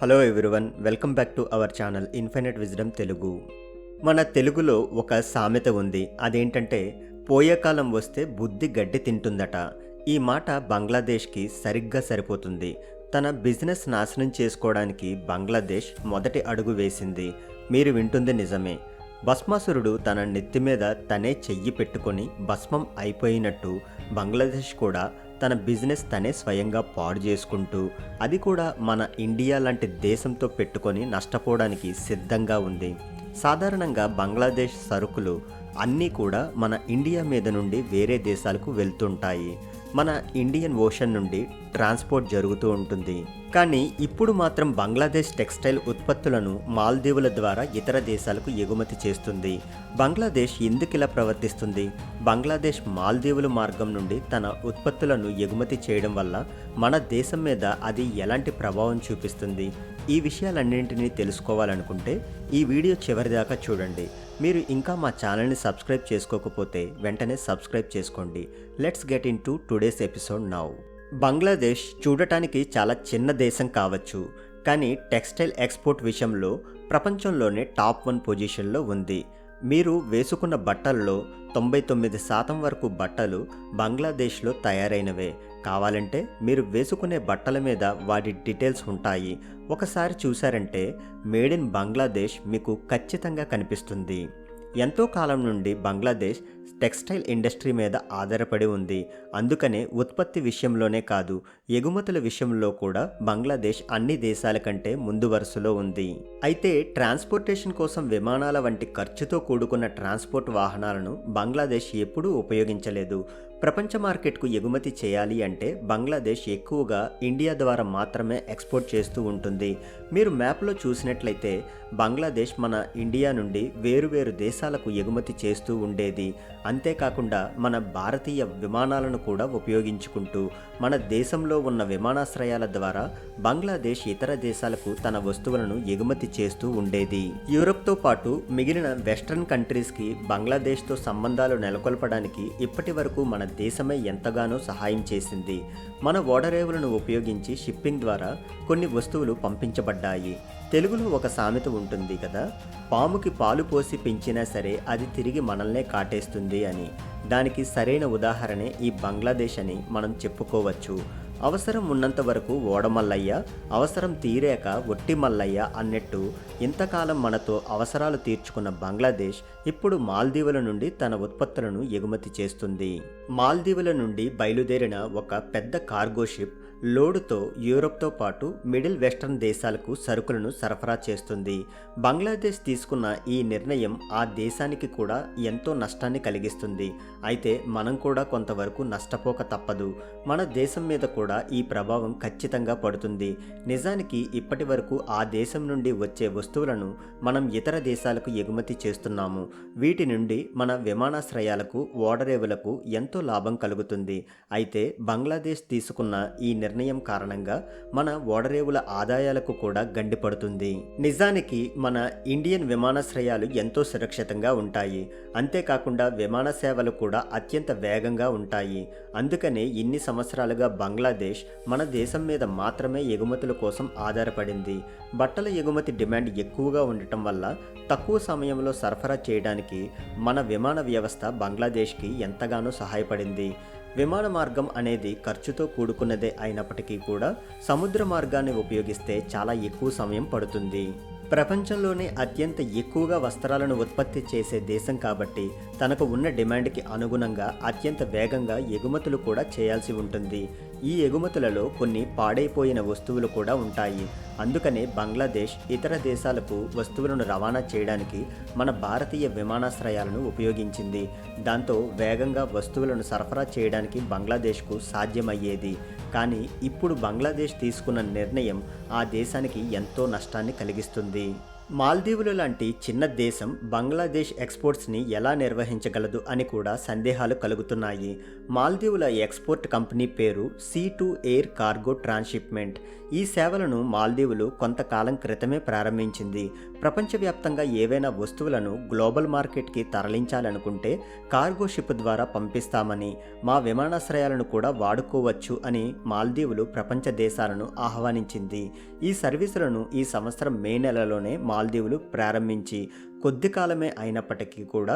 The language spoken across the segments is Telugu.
Hello everyone, welcome back to our channel infinite wisdom Telugu. మన తెలుగులో ఒక సామెత ఉంది. అదేంటంటే పోయే కాలం వస్తే బుద్ధి గడ్డి తింటుందట. ఈ మాట బంగ్లాదేశ్కి సరిగ్గా సరిపోతుంది. తన బిజినెస్ నాశనం చేసుకోవడానికి బంగ్లాదేశ్ మొదటి అడుగు వేసింది. మీరు వింటుంది నిజమే. భస్మాసురుడు తన నెత్తి మీద తనే చెయ్యి పెట్టుకొని భస్మం అయిపోయినట్టు బంగ్లాదేశ్ కూడా తన బిజినెస్ తనే స్వయంగా పాడు చేసుకుంటూ, అది కూడా మన ఇండియా లాంటి దేశంతో పెట్టుకొని నష్టపోవడానికి సిద్ధంగా ఉంది. సాధారణంగా బంగ్లాదేశ్ సరుకులు అన్నీ కూడా మన ఇండియా మీద నుండి వేరే దేశాలకు వెళ్తుంటాయి. మన ఇండియన్ ఓషన్ నుండి ట్రాన్స్పోర్ట్ జరుగుతూ ఉంటుంది. కానీ ఇప్పుడు మాత్రం బంగ్లాదేశ్ టెక్స్టైల్ ఉత్పత్తులను మాల్దీవుల ద్వారా ఇతర దేశాలకు ఎగుమతి చేస్తుంది. బంగ్లాదేశ్ ఎందుకు ఇలా ప్రవర్తిస్తుంది? బంగ్లాదేశ్ మాల్దీవుల మార్గం నుండి తన ఉత్పత్తులను ఎగుమతి చేయడం వల్ల మన దేశం మీద అది ఎలాంటి ప్రభావం చూపిస్తుంది? ఈ విషయాలన్నింటినీ తెలుసుకోవాలనుకుంటే ఈ వీడియో చివరిదాకా చూడండి. మీరు ఇంకా మా ఛానల్ని సబ్స్క్రైబ్ చేసుకోకపోతే వెంటనే సబ్స్క్రైబ్ చేసుకోండి. Let's get in to today's episode now. Bangladesh చూడటానికి చాలా చిన్న దేశం కావచ్చు, కానీ టెక్స్టైల్ ఎక్స్పోర్ట్ విషయంలో ప్రపంచంలోనే టాప్ 1 పొజిషన్లో ఉంది. మీరు వేసుకున్న బట్టల్లో 99% వరకు బట్టలు బంగ్లాదేశ్లో తయారైనవే. కావాలంటే మీరు వేసుకునే బట్టల మీద వాటి డీటెయిల్స్ ఉంటాయి. ఒకసారి చూసారంటే మేడ్ ఇన్ బంగ్లాదేశ్ మీకు ఖచ్చితంగా కనిపిస్తుంది. ఎంతో కాలం నుండి బంగ్లాదేశ్ టెక్స్టైల్ ఇండస్ట్రీ మీద ఆధారపడి ఉంది. అందుకనే ఉత్పత్తి విషయంలోనే కాదు, ఎగుమతుల విషయంలో కూడా బంగ్లాదేశ్ అన్ని దేశాల కంటే ముందు వరుసలో ఉంది. అయితే ట్రాన్స్పోర్టేషన్ కోసం విమానాల వంటి ఖర్చుతో కూడుకున్న ట్రాన్స్పోర్ట్ వాహనాలను బంగ్లాదేశ్ ఎప్పుడూ ఉపయోగించలేదు. ప్రపంచ మార్కెట్కు ఎగుమతి చేయాలి అంటే బంగ్లాదేశ్ ఎక్కువగా ఇండియా ద్వారా మాత్రమే ఎక్స్పోర్ట్ చేస్తూ ఉంటుంది. మీరు మ్యాప్లో చూసినట్లయితే బంగ్లాదేశ్ మన ఇండియా నుండి వేరువేరు దేశాలకు ఎగుమతి చేస్తూ ఉండేది. అంతేకాకుండా మన భారతీయ విమానాలను కూడా ఉపయోగించుకుంటూ మన దేశంలో ఉన్న విమానాశ్రయాల ద్వారా బంగ్లాదేశ్ ఇతర దేశాలకు తన వస్తువులను ఎగుమతి చేస్తూ ఉండేది. యూరప్తో పాటు మిగిలిన వెస్ట్రన్ కంట్రీస్కి బంగ్లాదేశ్తో సంబంధాలు నెలకొల్పడానికి ఇప్పటి వరకు మన దేశమే ఎంతగానో సహాయం చేసింది. మన ఓడరేవులను ఉపయోగించి షిప్పింగ్ ద్వారా కొన్ని వస్తువులు పంపించబడ్డాయి. తెలుగులో ఒక సామెత ఉంటుంది కదా, పాముకి పాలు పోసి పెంచినా సరే అది తిరిగి మనల్నే కాటేస్తుంది అని. దానికి సరైన ఉదాహరణే ఈ బంగ్లాదేశ్ అని మనం చెప్పుకోవచ్చు. అవసరం ఉన్నంత వరకు ఓడమల్లయ్య, అవసరం తీరాక ఒట్టి మల్లయ్య అన్నట్టు ఇంతకాలం మనతో అవసరాలు తీర్చుకున్న బంగ్లాదేశ్ ఇప్పుడు మాల్దీవుల నుండి తన ఉత్పత్తులను ఎగుమతి చేస్తుంది. మాల్దీవుల నుండి బయలుదేరిన ఒక పెద్ద కార్గో షిప్ లోడుతో యూరోప్తో పాటు మిడిల్ వెస్టర్న్ దేశాలకు సరుకులను సరఫరా చేస్తుంది. బంగ్లాదేశ్ తీసుకున్న ఈ నిర్ణయం ఆ దేశానికి కూడా ఎంతో నష్టాన్ని కలిగిస్తుంది. అయితే మనం కూడా కొంతవరకు నష్టపోక తప్పదు. మన దేశం మీద కూడా ఈ ప్రభావం ఖచ్చితంగా పడుతుంది. నిజానికి ఇప్పటి వరకు ఆ దేశం నుండి వచ్చే వస్తువులను మనం ఇతర దేశాలకు ఎగుమతి చేస్తున్నాము. వీటి నుండి మన విమానాశ్రయాలకు, ఓడరేవులకు ఎంతో లాభం కలుగుతుంది. అయితే బంగ్లాదేశ్ తీసుకున్న ఈ నిర్ణయం కారణంగా మన ఓడరేవుల ఆదాయాలకు కూడా గండిపడుతుంది. నిజానికి మన ఇండియన్ విమానాశ్రయాలు ఎంతో సురక్షితంగా ఉంటాయి. అంతేకాకుండా విమాన సేవలు కూడా అత్యంత వేగంగా ఉంటాయి. అందుకనే ఇన్ని సంవత్సరాలుగా బంగ్లాదేశ్ మన దేశం మీద మాత్రమే ఎగుమతుల కోసం ఆధారపడింది. బట్టల ఎగుమతి డిమాండ్ ఎక్కువగా ఉండటం వల్ల తక్కువ సమయంలో సరఫరా చేయడానికి మన విమాన వ్యవస్థ బంగ్లాదేశ్కి ఎంతగానో సహాయపడింది. విమాన మార్గం అనేది ఖర్చుతో కూడుకున్నదే అయినప్పటికీ కూడా సముద్ర మార్గాన్ని ఉపయోగిస్తే చాలా ఎక్కువ సమయం పడుతుంది. ప్రపంచంలోనే అత్యంత ఎక్కువగా వస్త్రాలను ఉత్పత్తి చేసే దేశం కాబట్టి తనకు ఉన్న డిమాండ్కి అనుగుణంగా అత్యంత వేగంగా ఎగుమతులు కూడా చేయాల్సి ఉంటుంది. ఈ ఎగుమతులలో కొన్ని పాడైపోయిన వస్తువులు కూడా ఉంటాయి. అందుకనే బంగ్లాదేశ్ ఇతర దేశాలకు వస్తువులను రవాణా చేయడానికి మన భారతీయ విమానాశ్రయాలను ఉపయోగించింది. దాంతో వేగంగా వస్తువులను సరఫరా చేయడానికి బంగ్లాదేశ్కు సాధ్యమయ్యేది. కానీ ఇప్పుడు బంగ్లాదేశ్ తీసుకున్న నిర్ణయం ఆ దేశానికి ఎంతో నష్టాన్ని కలిగిస్తుంది. మాల్దీవులు లాంటి చిన్న దేశం బంగ్లాదేశ్ ఎక్స్పోర్ట్స్ని ఎలా నిర్వహించగలదు అని కూడా సందేహాలు కలుగుతున్నాయి. మాల్దీవుల ఎక్స్పోర్ట్ కంపెనీ పేరు C2 ఎయిర్ కార్గో ట్రాన్స్షిప్మెంట్. ఈ సేవలను మాల్దీవులు కొంతకాలం క్రితమే ప్రారంభించింది. ప్రపంచవ్యాప్తంగా ఏవైనా వస్తువులను గ్లోబల్ మార్కెట్కి తరలించాలనుకుంటే కార్గో షిప్ ద్వారా పంపిస్తామని, మా విమానాశ్రయాలను కూడా వాడుకోవచ్చు అని మాల్దీవులు ప్రపంచ దేశాలను ఆహ్వానించింది. ఈ సర్వీసులను ఈ సంవత్సరం మే నెలలోనే మాల్దీవులు ప్రారంభించి కొద్ది కాలమే అయినప్పటికీ కూడా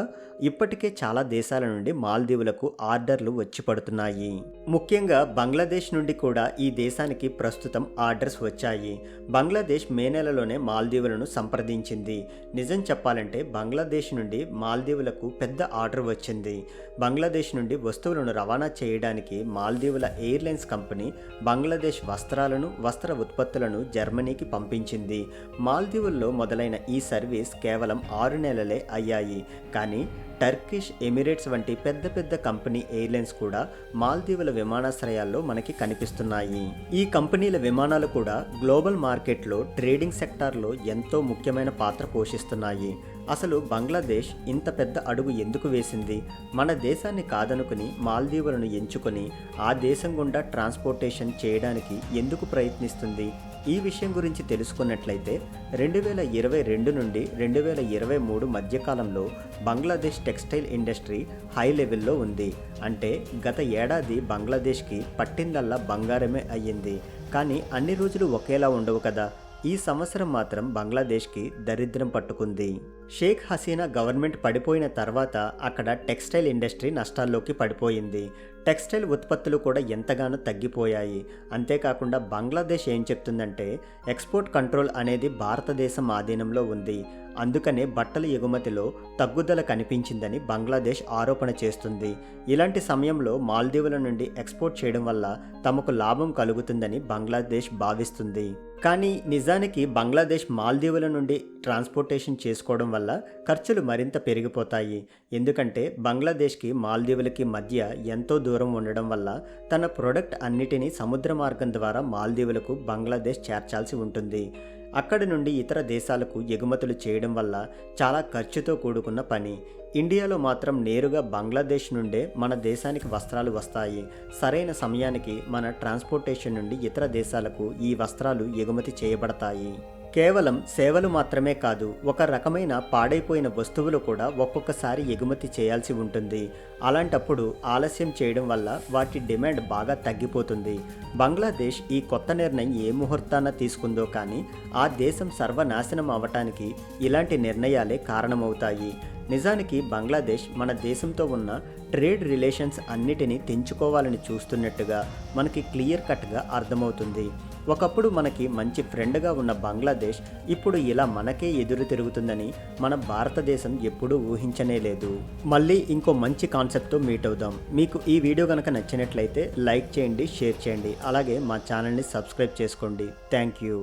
ఇప్పటికే చాలా దేశాల నుండి మాల్దీవులకు ఆర్డర్లు వచ్చి పడుతున్నాయి. ముఖ్యంగా బంగ్లాదేశ్ నుండి కూడా ఈ దేశానికి ప్రస్తుతం ఆర్డర్స్ వచ్చాయి. బంగ్లాదేశ్ మే నెలలోనే మాల్దీవులను సంప్రదించింది. నిజం చెప్పాలంటే బంగ్లాదేశ్ నుండి మాల్దీవులకు పెద్ద ఆర్డర్ వచ్చింది. బంగ్లాదేశ్ నుండి వస్తువులను రవాణా చేయడానికి మాల్దీవుల ఎయిర్లైన్స్ కంపెనీ బంగ్లాదేశ్ వస్త్రాలను, వస్త్ర ఉత్పత్తులను జర్మనీకి పంపించింది. మాల్దీవుల్లో మొదలైన ఈ సర్వీస్ కేవలం 6 నెలలే అయ్యాయి. కానీ టర్కిష్, ఎమిరేట్స్ వంటి పెద్ద పెద్ద కంపెనీ ఎయిర్లైన్స్ కూడా మాల్దీవుల విమానాశ్రయాల్లో మనకి కనిపిస్తున్నాయి. ఈ కంపెనీల విమానాలు కూడా గ్లోబల్ మార్కెట్లో ట్రేడింగ్ సెక్టార్లో ఎంతో ముఖ్యమైన పాత్ర పోషిస్తున్నాయి. అసలు బంగ్లాదేశ్ ఇంత పెద్ద అడుగు ఎందుకు వేసింది? మన దేశాన్ని కాదనుకుని మాల్దీవులను ఎంచుకొని ఆ దేశం గుండా ట్రాన్స్పోర్టేషన్ చేయడానికి ఎందుకు ప్రయత్నిస్తుంది? ఈ విషయం గురించి తెలుసుకున్నట్లయితే 2022 నుండి 2023 మధ్యకాలంలో బంగ్లాదేశ్ టెక్స్టైల్ ఇండస్ట్రీ హై లెవెల్లో ఉంది. అంటే గత ఏడాది బంగ్లాదేశ్కి పట్టిందల్లా బంగారమే అయ్యింది. కానీ అన్ని రోజులు ఒకేలా ఉండవు కదా. ఈ సంవత్సరం మాత్రం బంగ్లాదేశ్కి దరిద్రం పట్టుకుంది. షేక్ హసీనా గవర్నమెంట్ పడిపోయిన తర్వాత అక్కడ టెక్స్టైల్ ఇండస్ట్రీ నష్టాల్లోకి పడిపోయింది. టెక్స్టైల్ ఉత్పత్తులు కూడా ఎంతగానో తగ్గిపోయాయి. అంతేకాకుండా బంగ్లాదేశ్ ఏం చెప్తుందంటే ఎక్స్పోర్ట్ కంట్రోల్ అనేది భారతదేశం ఆధీనంలో ఉంది. అందుకనే బట్టల ఎగుమతిలో తగ్గుదల కనిపించిందని బంగ్లాదేశ్ ఆరోపణ చేస్తుంది. ఇలాంటి సమయంలో మాల్దీవుల నుండి ఎక్స్పోర్ట్ చేయడం వల్ల తమకు లాభం కలుగుతుందని బంగ్లాదేశ్ భావిస్తుంది. కానీ నిజానికి బంగ్లాదేశ్ మాల్దీవుల నుండి ట్రాన్స్పోర్టేషన్ చేసుకోవడం వల్ల ఖర్చులు మరింత పెరిగిపోతాయి. ఎందుకంటే బంగ్లాదేశ్కి మాల్దీవులకి మధ్య ఎంతో దూరం ఉండడం వల్ల తన ప్రొడక్ట్ అన్నిటినీ సముద్ర మార్గం ద్వారా మాల్దీవులకు బంగ్లాదేశ్ చేర్చాల్సి ఉంటుంది. అక్కడి నుండి ఇతర దేశాలకు ఎగుమతులు చేయడం వల్ల చాలా ఖర్చుతో కూడుకున్న పని. ఇండియాలో మాత్రం నేరుగా బంగ్లాదేశ్ నుండే మన దేశానికి వస్త్రాలు వస్తాయి. సరైన సమయానికి మన ట్రాన్స్పోర్టేషన్ నుండి ఇతర దేశాలకు ఈ వస్త్రాలు ఎగుమతి చేయబడతాయి. కేవలం సేవలు మాత్రమే కాదు, ఒక రకమైన పాడైపోయిన వస్తువులు కూడా ఒక్కొక్కసారి ఎగుమతి చేయాల్సి ఉంటుంది. అలాంటప్పుడు ఆలస్యం చేయడం వల్ల వాటి డిమాండ్ బాగా తగ్గిపోతుంది. బంగ్లాదేశ్ ఈ కొత్త నిర్ణయం ఏ ముహూర్తాన తీసుకుందో కానీ ఆ దేశం సర్వనాశనం అవ్వటానికి ఇలాంటి నిర్ణయాలే కారణమవుతాయి. నిజానికి బంగ్లాదేశ్ మన దేశంతో ఉన్న ట్రేడ్ రిలేషన్స్ అన్నిటినీ తెంచుకోవాలని చూస్తున్నట్టుగా మనకి క్లియర్ కట్గా అర్థమవుతుంది. ఒకప్పుడు మనకి మంచి ఫ్రెండ్గా ఉన్న బంగ్లాదేశ్ ఇప్పుడు ఇలా మనకే ఎదురు తిరుగుతుందని మన భారతదేశం ఎప్పుడూ ఊహించనే లేదు. మళ్ళీ ఇంకో మంచి కాన్సెప్ట్తో మీట్ అవుదాం. మీకు ఈ వీడియో కనుక నచ్చినట్లయితే లైక్ చేయండి, షేర్ చేయండి. అలాగే మా ఛానల్ని సబ్స్క్రైబ్ చేసుకోండి. Thank you.